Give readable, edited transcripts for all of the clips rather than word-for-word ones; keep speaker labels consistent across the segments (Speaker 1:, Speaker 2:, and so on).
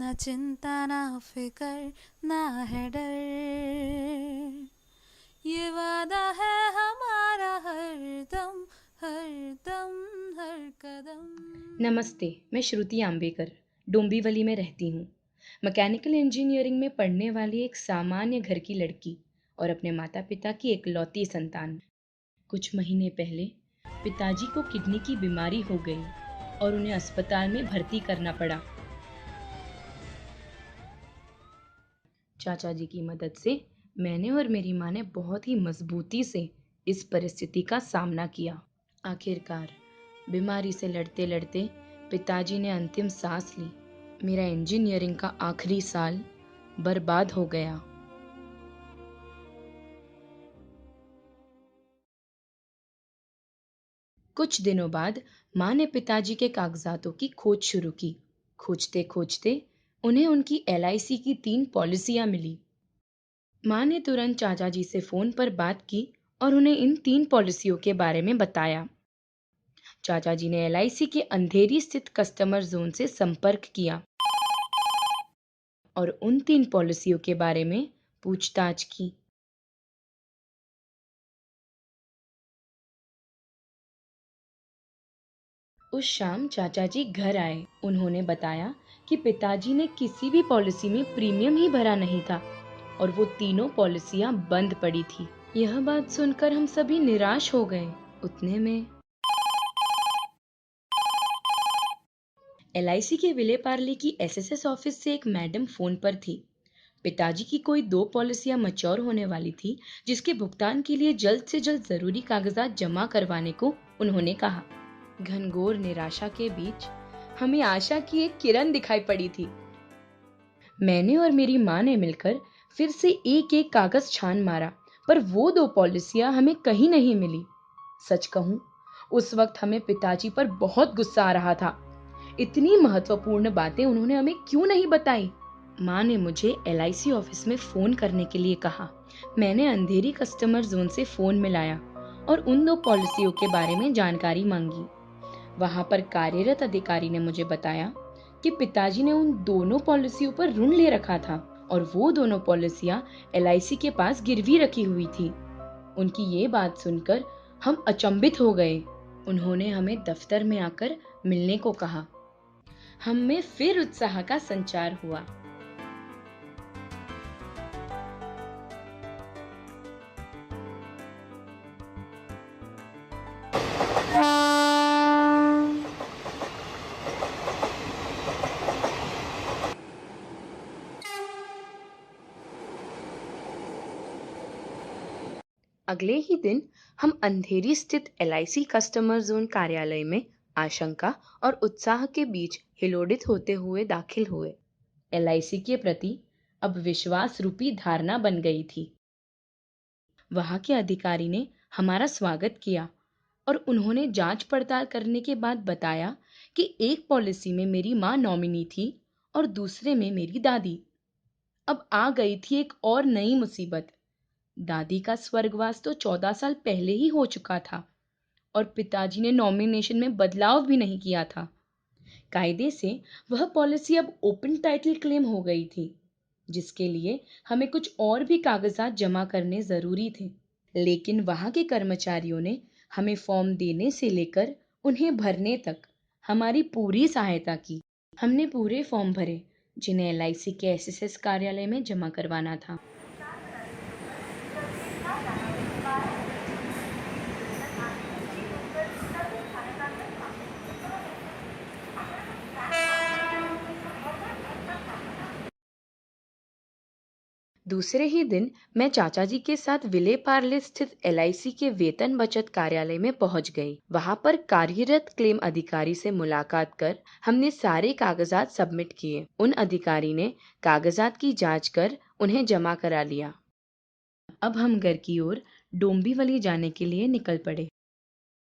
Speaker 1: ना चिंता ना फिकर ना है डर, ये वादा है हमारा हर दम हर कदम।
Speaker 2: नमस्ते, मैं श्रुति आम्बेकर डोंबिवली में रहती हूँ। मैकेनिकल इंजीनियरिंग में पढ़ने वाली एक सामान्य घर की लड़की और अपने माता पिता की इकलौती संतान। कुछ महीने पहले पिताजी को किडनी की बीमारी हो गई और उन्हें अस्पताल में भर्ती करना पड़ा। चाचा जी की मदद से मैंने और मेरी माँ ने बहुत ही मजबूती से इस परिस्थिति का सामना किया। आखिरकार बीमारी से लड़ते लड़ते पिताजी ने अंतिम सांस ली। मेरा इंजीनियरिंग का आखिरी साल बर्बाद हो गया। कुछ दिनों बाद माँ ने पिताजी के कागजातों की खोज शुरू की। खोजते खोजते उन्हें उनकी LIC की 3 पॉलिसियां मिली। माँ ने तुरंत चाचा जी से फोन पर बात की और उन्हें इन 3 पॉलिसियों के बारे में बताया। चाचा जी ने LIC के अंधेरी स्थित कस्टमर जोन से संपर्क किया और उन 3 पॉलिसियों के बारे में पूछताछ की। उस शाम चाचा जी घर आए। उन्होंने बताया कि पिताजी ने किसी भी पॉलिसी में प्रीमियम ही भरा नहीं था और वो तीनों पॉलिसियां बंद पड़ी थी। यह बात सुनकर हम सभी निराश हो गए। उतने में LIC के विले पार्ले की SSS ऑफिस से एक मैडम फोन पर थी। पिताजी की कोई 2 पॉलिसियां मैच्योर होने वाली थी, जिसके भुगतान के लिए जल्द से जल्द जरूरी कागजात जमा करवाने को उन्होंने कहा। घनघोर निराशा के बीच हमें आशा की एक किरण दिखाई पड़ी थी। मैंने और मेरी माँ ने मिलकर फिर से एक एक कागज छान मारा, पर वो 2 पॉलिसियां हमें कहीं नहीं मिली। सच कहूं, उस वक्त हमें पिताजी पर बहुत गुस्सा आ रहा था। इतनी महत्वपूर्ण बातें उन्होंने हमें क्यों नहीं बताई। माँ ने मुझे LIC ऑफिस में फोन करने के लिए कहा। मैंने अंधेरी कस्टमर जोन से फोन मिलाया और उन 2 पॉलिसियों के बारे में जानकारी मांगी। वहां पर कार्यरत अधिकारी ने मुझे बताया कि पिताजी ने उन दोनों पॉलिसियों पर ऋण ले रखा था और वो दोनों पॉलिसियां LIC के पास गिरवी रखी हुई थी। उनकी ये बात सुनकर हम अचंभित हो गए। उन्होंने हमें दफ्तर में आकर मिलने को कहा। हम में फिर उत्साह का संचार हुआ। अगले ही दिन हम अंधेरी स्थित LIC कस्टमर जोन कार्यालय में आशंका और उत्साह के बीच हिलोड़ित होते हुए दाखिल हुए। LIC के प्रति अब विश्वास रूपी धारणा बन गई थी। वहां के अधिकारी ने हमारा स्वागत किया और उन्होंने जांच पड़ताल करने के बाद बताया कि एक पॉलिसी में मेरी माँ नॉमिनी थी और दूसरे में मेरी दादी। अब आ गई थी एक और नई मुसीबत। दादी का स्वर्गवास तो 14 साल पहले ही हो चुका था और पिताजी ने नॉमिनेशन में बदलाव भी नहीं किया था। कायदे से वह पॉलिसी अब ओपन टाइटल क्लेम हो गई थी, जिसके लिए हमें कुछ और भी कागजात जमा करने जरूरी थे। लेकिन वहां के कर्मचारियों ने हमें फॉर्म देने से लेकर उन्हें भरने तक हमारी पूरी सहायता की। हमने पूरे फॉर्म भरे जिन्हें LIC के SSS कार्यालय में जमा करवाना था। दूसरे ही दिन मैं चाचा जी के साथ विले पार्ले स्थित LIC के वेतन बचत कार्यालय में पहुंच गई। वहां पर कार्यरत क्लेम अधिकारी से मुलाकात कर हमने सारे कागजात सबमिट किए। उन अधिकारी ने कागजात की जांच कर उन्हें जमा करा लिया। अब हम घर की ओर डोंबिवली जाने के लिए निकल पड़े।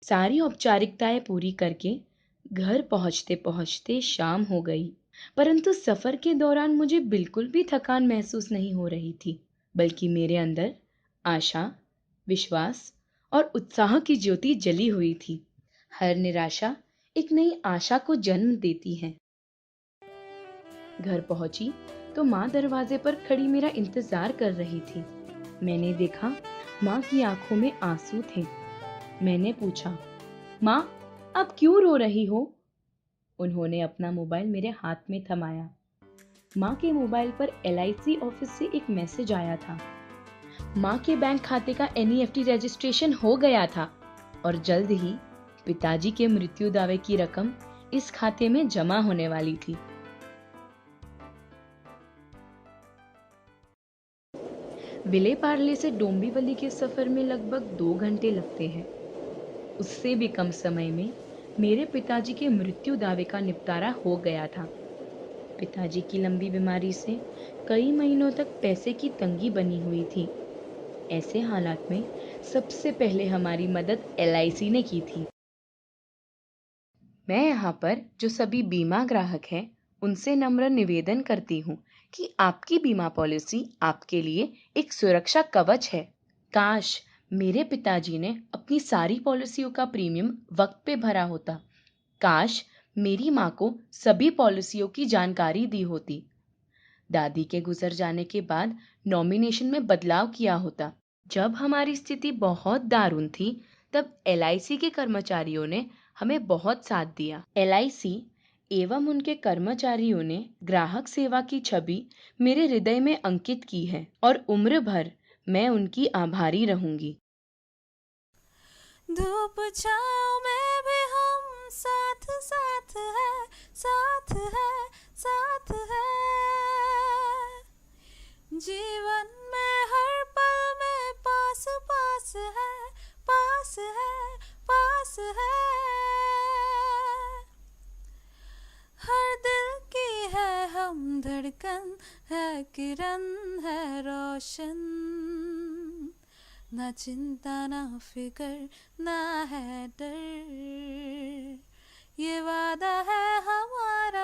Speaker 2: सारी औपचारिकताएं पूरी करके घर पहुंचते पहुंचते शाम हो गई, परंतु सफर के दौरान मुझे बिल्कुल भी थकान महसूस नहीं हो रही थी, बल्कि मेरे अंदर आशा, विश्वास और उत्साह की ज्योति जली हुई थी। हर निराशा एक नई आशा को जन्म देती है। घर पहुंची तो माँ दरवाजे पर खड़ी मेरा इंतजार कर रही थी। मैंने देखा माँ की आंखों में आंसू थे। मैंने पूछा, माँ, आप क्यों रो रही हो? उन्होंने अपना मोबाइल मेरे हाथ में थमाया। माँ के मोबाइल पर LIC ऑफिस से एक मैसेज आया था। माँ के बैंक खाते का NEFT रजिस्ट्रेशन हो गया था और जल्द ही पिताजी के मृत्यु दावे की रकम इस खाते में जमा होने वाली थी। विले पार्ले से डोंबिवली के सफर में लगभग 2 घंटे लगते हैं। उससे भी कम समय में मेरे पिताजी के मृत्यु दावे का निपटारा हो गया था। पिताजी की लंबी बीमारी से कई महीनों तक पैसे की तंगी बनी हुई थी। ऐसे हालात में सबसे पहले हमारी मदद LIC ने की थी। मैं यहाँ पर जो सभी बीमा ग्राहक हैं, उनसे नम्र निवेदन करती हूँ कि आपकी बीमा पॉलिसी आपके लिए एक सुरक्षा कवच है। काश मेरे पिताजी ने अपनी सारी पॉलिसियों का प्रीमियम वक्त पे भरा होता। काश मेरी माँ को सभी पॉलिसियों की जानकारी दी होती। दादी के गुजर जाने के बाद नॉमिनेशन में बदलाव किया होता। जब हमारी स्थिति बहुत दारुण थी, तब LIC के कर्मचारियों ने हमें बहुत साथ दिया। LIC एवं उनके कर्मचारियों ने ग्राहक सेवा की छवि मेरे हृदय में अंकित की है और उम्र भर मैं उनकी आभारी रहूंगी।
Speaker 1: धूप छाँव में भी हम साथ साथ है, साथ है, साथ है। जीवन में हर पल में पास पास है, पास है, पास है। हर दिल की है हम धड़कन, है किरण, है रोशन। ना चिंता ना फिकर ना है डर, ये वादा है हमारा।